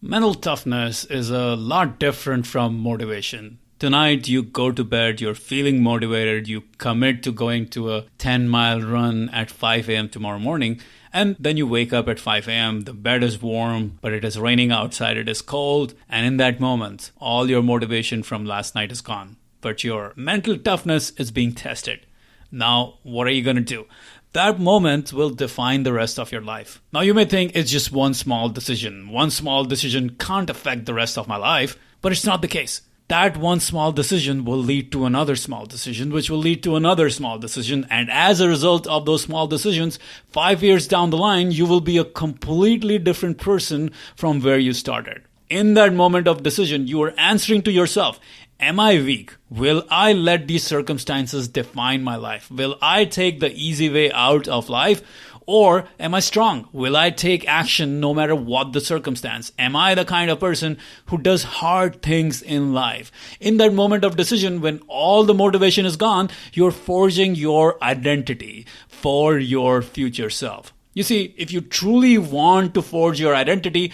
Mental toughness is a lot different from motivation. Tonight, you go to bed, you're feeling motivated, you commit to going to a 10-mile run at 5 a.m. tomorrow morning, and then you wake up at 5 a.m., the bed is warm, but it is raining outside, it is cold, and in that moment, all your motivation from last night is gone. But your mental toughness is being tested. Now, what are you going to do? That moment will define the rest of your life. Now, you may think it's just one small decision. One small decision can't affect the rest of my life, but it's not the case. That one small decision will lead to another small decision, which will lead to another small decision. And as a result of those small decisions, 5 years down the line, you will be a completely different person from where you started. In that moment of decision, you are answering to yourself, am I weak? Will I let these circumstances define my life? Will I take the easy way out of life? Or am I strong? Will I take action no matter what the circumstance? Am I the kind of person who does hard things in life? In that moment of decision, when all the motivation is gone, you're forging your identity for your future self. You see, if you truly want to forge your identity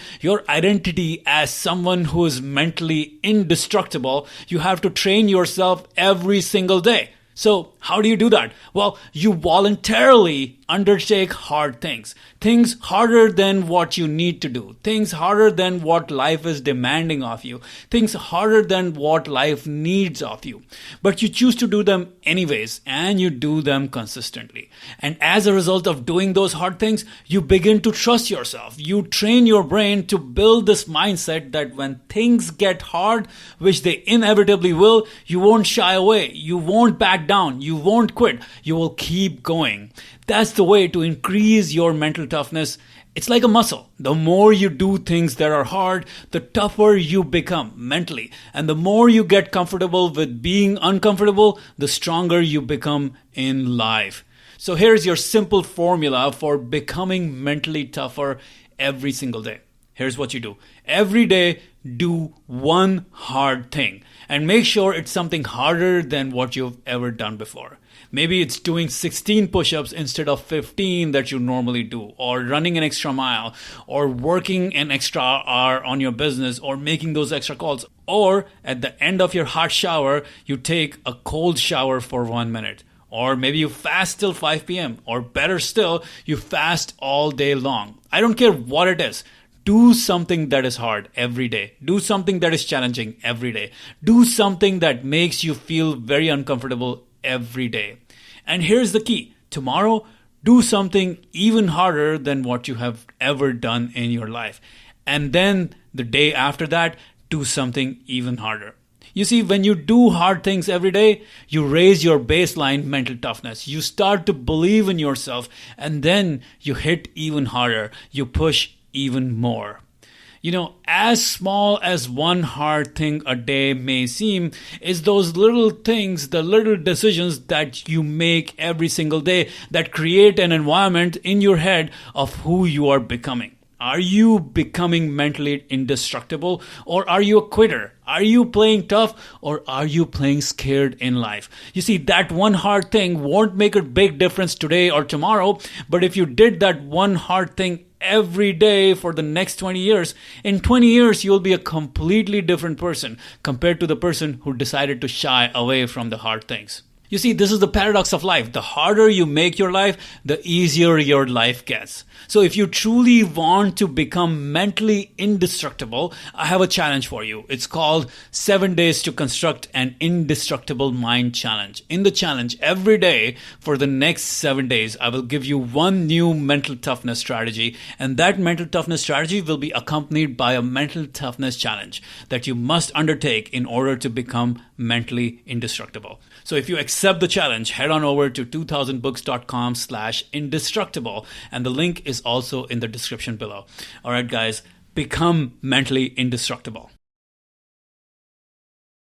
as someone who is mentally indestructible, you have to train yourself every single day. So how do you do that? Well, you voluntarily undertake hard things. Things harder than what you need to do. Things harder than what life is demanding of you. Things harder than what life needs of you. But you choose to do them anyways, and you do them consistently. And as a result of doing those hard things, you begin to trust yourself. You train your brain to build this mindset that when things get hard, which they inevitably will, you won't shy away. You won't back down. You won't quit. You will keep going. That's the way to increase your mental toughness. It's like a muscle. The more you do things that are hard, the tougher you become mentally. And the more you get comfortable with being uncomfortable, the stronger you become in life. So here's your simple formula for becoming mentally tougher every single day. Here's what you do. Every day, do one hard thing. And make sure it's something harder than what you've ever done before. Maybe it's doing 16 push-ups instead of 15 that you normally do, or running an extra mile, or working an extra hour on your business, or making those extra calls. Or at the end of your hot shower, you take a cold shower for 1 minute. Or maybe you fast till 5 p.m. Or better still, you fast all day long. I don't care what it is. Do something that is hard every day. Do something that is challenging every day. Do something that makes you feel very uncomfortable every day. And here's the key. Tomorrow, do something even harder than what you have ever done in your life. And then the day after that, do something even harder. You see, when you do hard things every day, you raise your baseline mental toughness. You start to believe in yourself, and then you hit even harder. You push even more. You know, as small as one hard thing a day may seem, is those little things, the little decisions that you make every single day that create an environment in your head of who you are becoming. Are you becoming mentally indestructible, or are you a quitter? Are you playing tough, or are you playing scared in life? You see, that one hard thing won't make a big difference today or tomorrow, but if you did that one hard thing every day for the next 20 years, in 20 years, you'll be a completely different person compared to the person who decided to shy away from the hard things. You see, this is the paradox of life. The harder you make your life, the easier your life gets. So if you truly want to become mentally indestructible, I have a challenge for you. It's called 7 Days to Construct an Indestructible Mind Challenge. In the challenge, every day for the next 7 days, I will give you one new mental toughness strategy. And that mental toughness strategy will be accompanied by a mental toughness challenge that you must undertake in order to become mentally indestructible. So if you accept the challenge, head on over to 2000books.com/indestructible, and the link is also in the description below. All right, guys, become mentally indestructible.